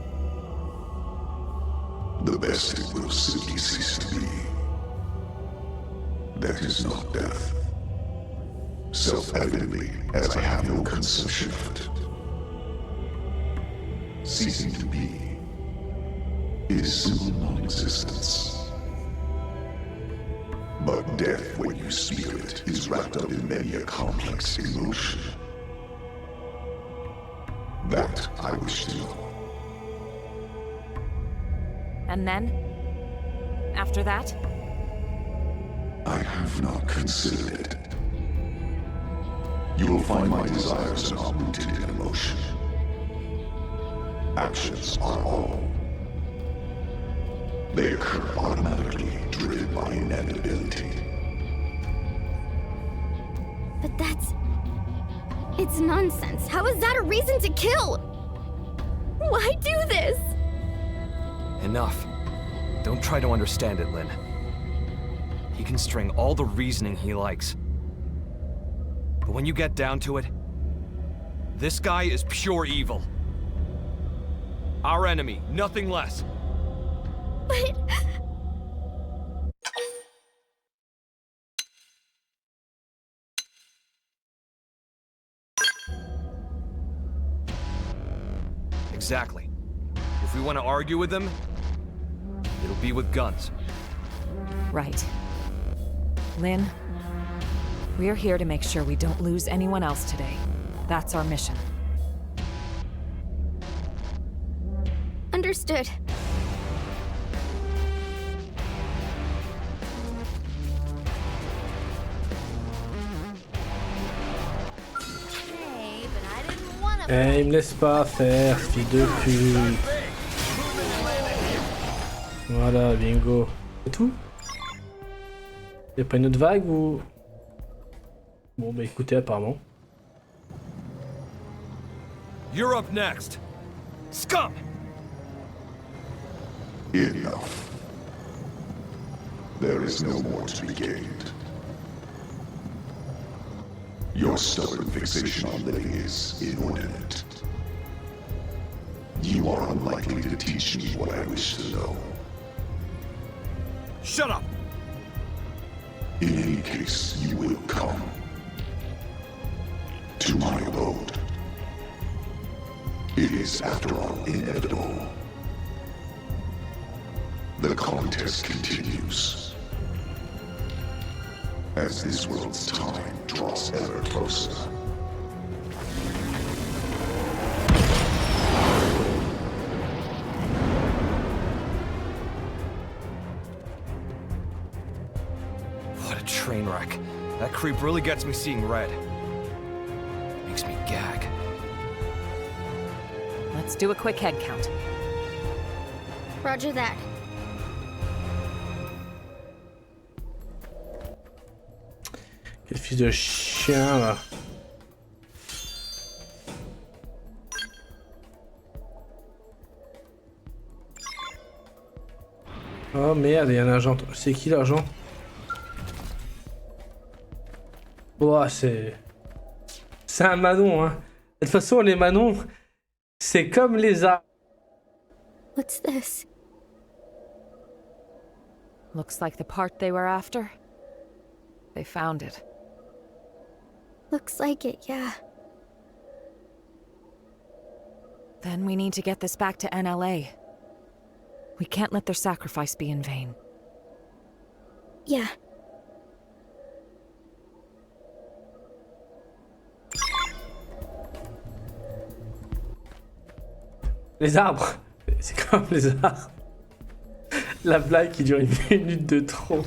The best it will simply cease to be. That is not death. Self-evidently, as I have no conception of it. Ceasing to be is simple non-existence. But death, when you speak it, is wrapped up in many a complex emotion. That I wish to know. And then? After that? I have not considered it. You will find my desires are not rooted in emotion. Actions are all. They occur automatically, driven by inevitability. But that's... It's nonsense. How is that a reason to kill? Why do this? Enough. Don't try to understand it, Lynn. He can string all the reasoning he likes. But when you get down to it, this guy is pure evil. Our enemy, nothing less. But... Exactly. If we want to argue with them, it'll be with guns. Right. Lynn, we're here to make sure we don't lose anyone else today. That's our mission. Understood. Eh, il me laisse pas faire, fille de pute. Voilà, bingo. C'est tout? Y'a pas une autre vague ou... Bon bah écoutez, apparemment. You're up next. Scum! Enough. There is no more to be gained. Your stubborn fixation on living is inordinate. You are unlikely to teach me what I wish to know. Shut up! In any case, you will come to my abode. It is, after all, inevitable. The contest continues. As this world's time draws ever closer. What a train wreck. That creep really gets me seeing red. Makes me gag. Let's do a quick head count. Roger that. Quel fils de chien là. Oh merde, il y a un agent. C'est qui l'agent? Oh, c'est C'est un Manon, hein. De toute façon, les Manons, c'est comme les arbres. What's this? Looks like the part they were after. They found it. Looks like it, yeah. Then we need to get this back to NLA. We can't let their sacrifice be in vain. Yeah. Les arbres. C'est comme les arbres. La blague qui dure 1 minute de trop.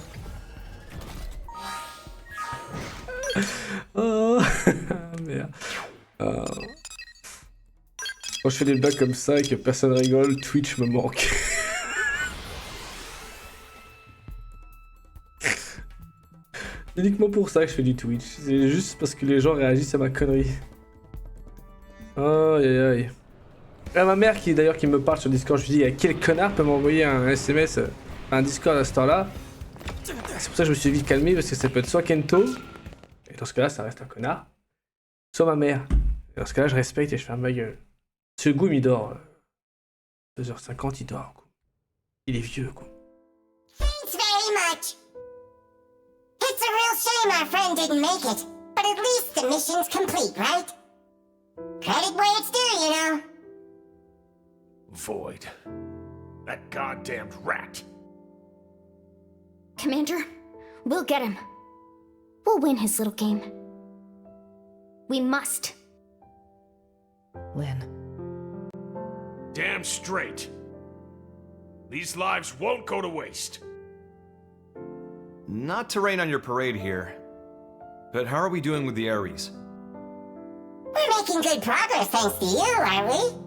Oh merde. Quand je fais des blagues comme ça et que personne rigole, Twitch me manque. C'est uniquement pour ça que je fais du Twitch. C'est juste parce que les gens réagissent à ma connerie. Aïe aïe aïe. Ah, ma mère qui d'ailleurs qui me parle sur Discord, je lui dis quel connard peut m'envoyer un SMS, un Discord à ce temps-là. C'est pour ça que je me suis vite calmé parce que ça peut être soit Kento, et dans ce cas-là ça reste un connard, soit ma mère. Et dans ce cas-là je respecte et je ferme ma gueule. Ce goût il dort. 2h50 il dort. Quoi. Il est vieux quoi. Thanks very much. It's a real shame our friend didn't make it, but at least the mission's complete, right? Credit where it's due, you know. Void. That goddamned rat. Commander, we'll get him. We'll win his little game. We must. Lynn. Damn straight. These lives won't go to waste. Not to rain on your parade here, but how are we doing with the Ares? We're making good progress thanks to you, are we?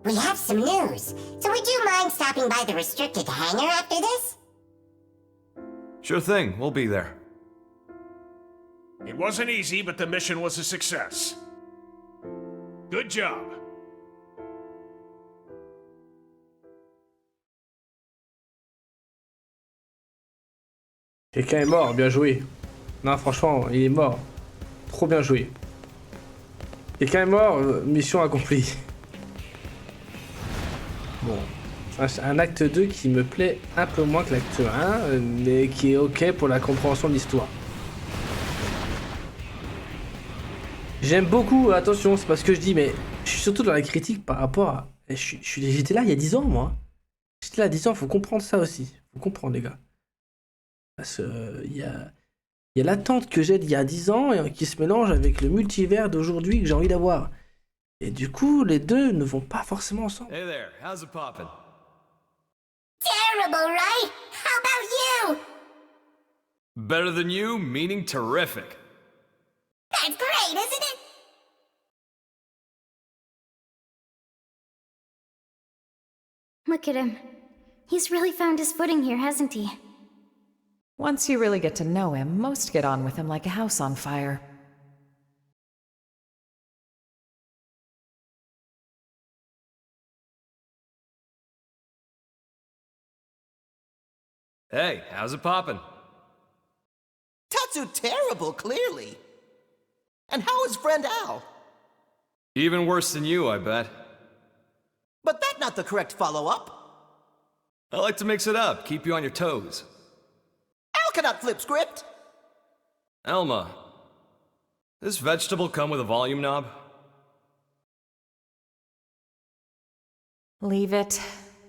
We have some news, so would you mind stopping by the restricted hangar after this? Sure thing, we'll be there. It wasn't easy, but the mission was a success. Good job. Quelqu'un est mort, bien joué. Non, franchement, il est mort. Trop bien joué. Quelqu'un est mort, mission accomplie. Bon, un acte 2 qui me plaît un peu moins que l'acte 1, mais qui est ok pour la compréhension de l'histoire. J'aime beaucoup, attention, c'est pas ce que je dis, mais je suis surtout dans la critique par rapport à... J'étais là il y a 10 ans, moi. J'étais là il y a 10 ans, faut comprendre ça aussi. Faut comprendre, les gars. Parce qu'il y a l'attente que j'ai d'il y a 10 ans et qui se mélange avec le multivers d'aujourd'hui que j'ai envie d'avoir. Et du coup, les deux ne vont pas forcément ensemble. Hey there, how's it poppin'? Terrible, right? How about you? Better than you, meaning terrific. That's great, isn't it? Look at him. He's really found his footing here, hasn't he? Once you really get to know him, most get on with him like a house on fire. Hey, how's it poppin'? Tatsu terrible, clearly. And how is friend Al? Even worse than you, I bet. But that's not the correct follow-up. I like to mix it up, keep you on your toes. Al cannot flip script. Elma, this vegetable come with a volume knob? Leave it.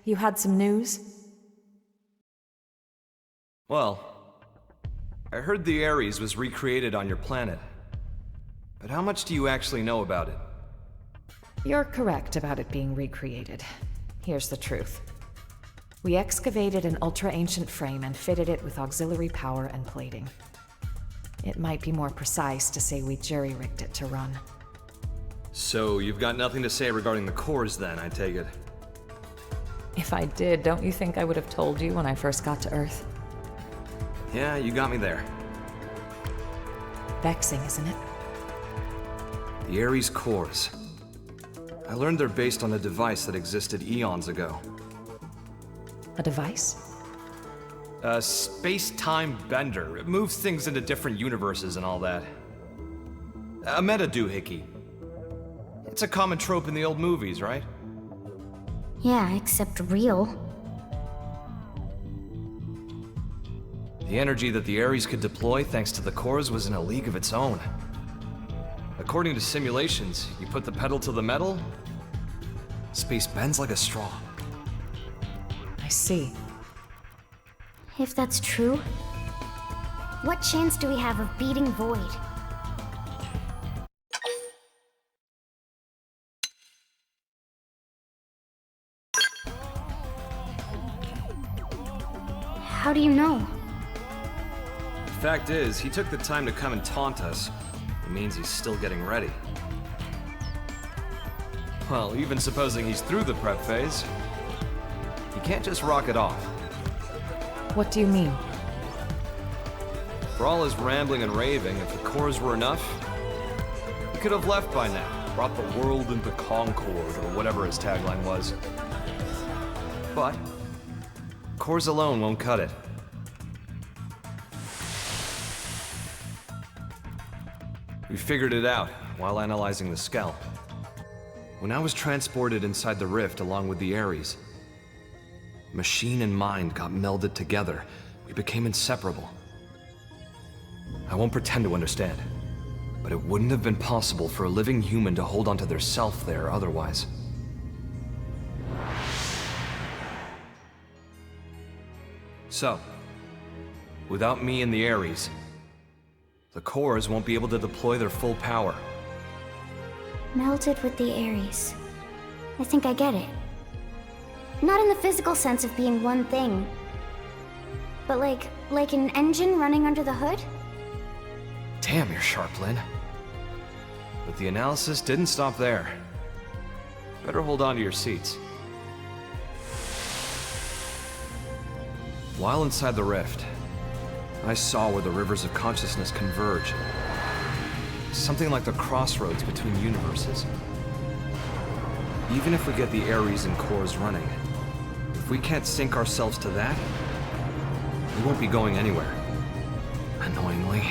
You had some news? Well, I heard the Ares was recreated on your planet. But how much do you actually know about it? You're correct about it being recreated. Here's the truth. We excavated an ultra-ancient frame and fitted it with auxiliary power and plating. It might be more precise to say we jury-rigged it to run. So you've got nothing to say regarding the cores then, I take it? If I did, don't you think I would have told you when I first got to Earth? Yeah, you got me there. Vexing, isn't it? The Ares cores. I learned they're based on a device that existed eons ago. A device? A space-time bender. It moves things into different universes and all that. A meta doohickey. It's a common trope in the old movies, right? Yeah, except real. The energy that the Ares could deploy thanks to the cores was in a league of its own. According to simulations, you put the pedal to the metal, space bends like a straw. I see. If that's true, what chance do we have of beating Void? How do you know? The fact is, he took the time to come and taunt us. It means he's still getting ready. Well, even supposing he's through the prep phase, he can't just rock it off. What do you mean? For all his rambling and raving, if the cores were enough, he could have left by now, brought the world into concord, or whatever his tagline was. But cores alone won't cut it. We figured it out while analyzing the Skell. When I was transported inside the rift along with the Ares, machine and mind got melded together. We became inseparable. I won't pretend to understand, but it wouldn't have been possible for a living human to hold onto their self there otherwise. So, without me and the Ares, the cores won't be able to deploy their full power. Melted with the Ares. I think I get it. Not in the physical sense of being one thing, but like an engine running under the hood? Damn, you're sharp, Lynn. But the analysis didn't stop there. Better hold on to your seats. While inside the rift, I saw where the rivers of consciousness converge. Something like the crossroads between universes. Even if we get the Ares and cores running, if we can't sync ourselves to that, we won't be going anywhere. Annoyingly.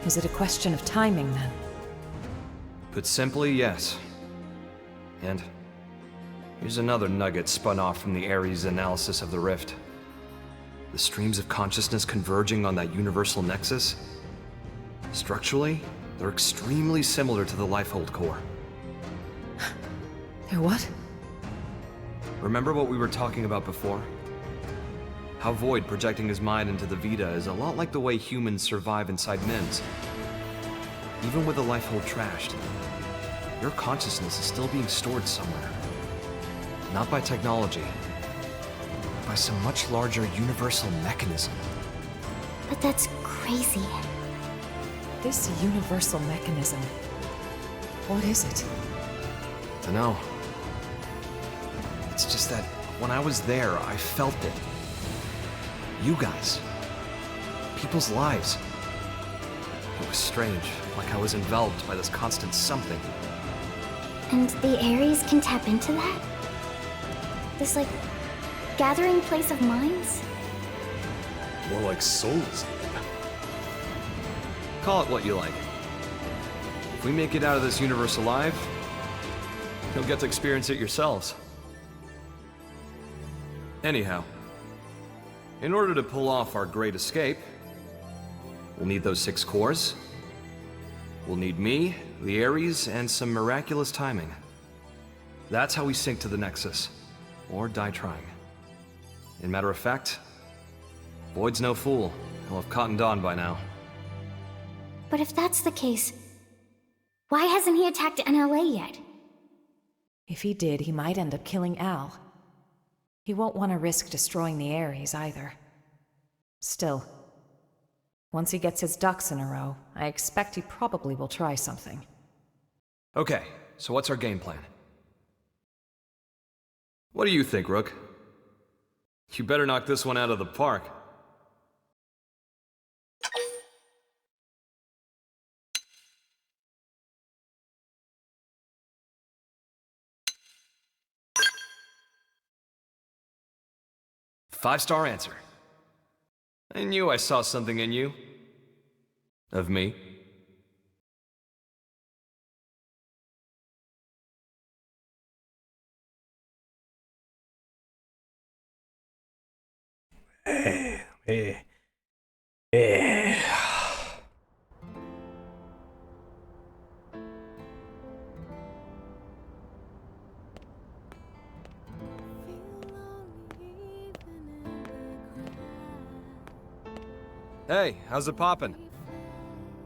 Is it a question of timing, then? Put simply, yes. And here's another nugget spun off from the Ares analysis of the rift. The streams of consciousness converging on that universal nexus, structurally, they're extremely similar to the Lifehold core. They're what? Remember what we were talking about before? How Void projecting his mind into the Vita is a lot like the way humans survive inside MIMS. Even with the Lifehold trashed, your consciousness is still being stored somewhere. Not by technology, but by some much larger universal mechanism. But that's crazy. This universal mechanism, what is it? Dunno. It's just that when I was there, I felt it. You guys. People's lives. It was strange, like I was enveloped by this constant something. And the Ares can tap into that? This, like, gathering place of minds? More like souls, even. Call it what you like. If we make it out of this universe alive, you'll get to experience it yourselves. Anyhow, in order to pull off our great escape, we'll need those 6 cores. We'll need me, the Ares, and some miraculous timing. That's how we sync to the Nexus. Or die trying. In matter of fact, Void's no fool. He'll have cottoned on by now. But if that's the case, why hasn't he attacked NLA yet? If he did, he might end up killing Al. He won't want to risk destroying the Ares either. Still, once he gets his ducks in a row, I expect he probably will try something. Okay, so what's our game plan? What do you think, Rook? You better knock this one out of the park. Five-star answer. I knew I saw something in you. Of me. Hey, how's it poppin'?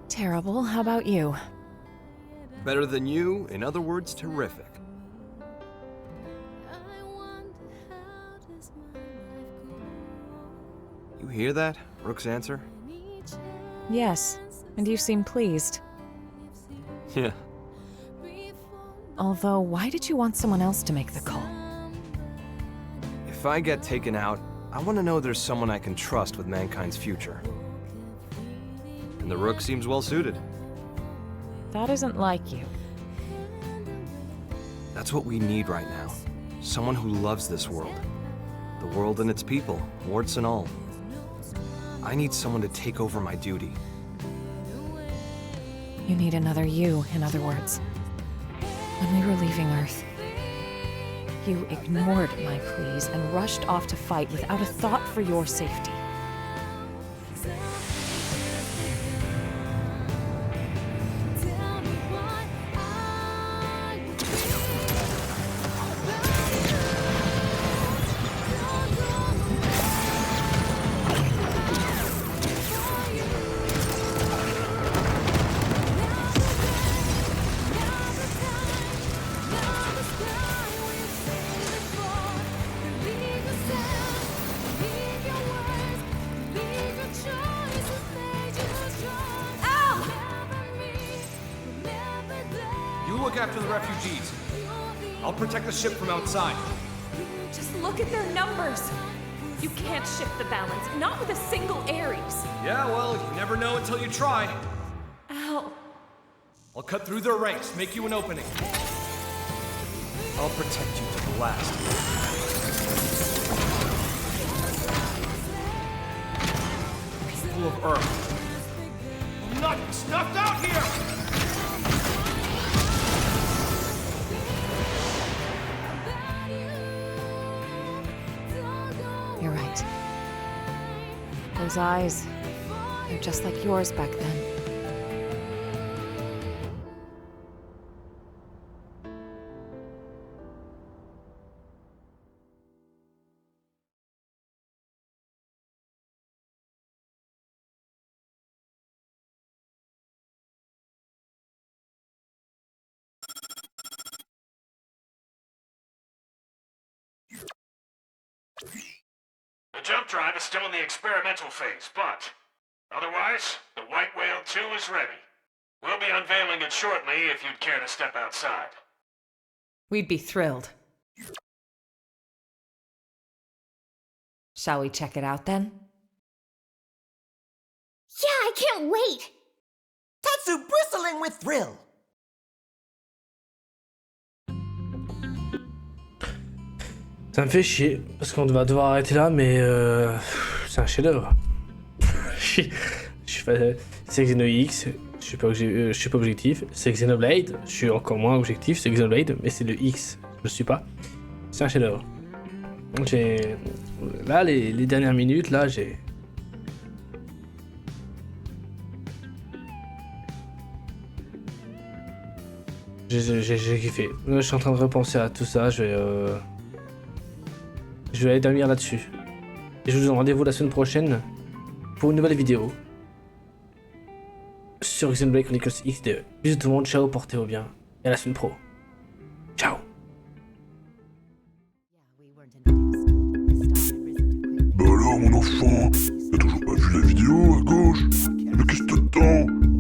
Terrible. How about you? Better than you, in other words, terrific. You hear that? Rook's answer? Yes, and you seem pleased. Yeah. Although, why did you want someone else to make the call? If I get taken out, I want to know there's someone I can trust with mankind's future. And the Rook seems well suited. That isn't like you. That's what we need right now. Someone who loves this world. The world and its people, warts and all. I need someone to take over my duty. You need another you, in other words. When we were leaving Earth, you ignored my pleas and rushed off to fight without a thought for your safety. Look after the refugees. I'll protect the ship from outside. Just look at their numbers. You can't shift the balance, not with a single Ares. Yeah, well, you never know until you try. Ow. I'll cut through their ranks, make you an opening. I'll protect you to the last. People of Earth. I'm not snuffed out here! You're right. Those eyes, they're just like yours back then. The jump drive is still in the experimental phase, but otherwise, the White Whale 2 is ready. We'll be unveiling it shortly if you'd care to step outside. We'd be thrilled. Shall we check it out then? Yeah, I can't wait! Tatsu bristling with thrill! Ça me fait chier, parce qu'on va devoir arrêter là, mais c'est un chef-d'œuvre. C'est Xenoix, je suis pas objectif. C'est Xenoblade, je suis encore moins objectif. C'est Xenoblade, mais c'est le X, je le suis pas. C'est un chef-d'œuvre. Là, les dernières minutes, là, j'ai kiffé. Là, je suis en train de repenser à tout ça, je vais aller dormir là-dessus. Et je vous donne rendez-vous la semaine prochaine pour une nouvelle vidéo sur Xenoblade Chronicles XD. Bisous tout le monde, ciao, portez-vous bien. Et à la semaine pro. Ciao. Bah alors mon enfant, t'as toujours pas vu la vidéo à gauche? Mais qu'est-ce que t'attends?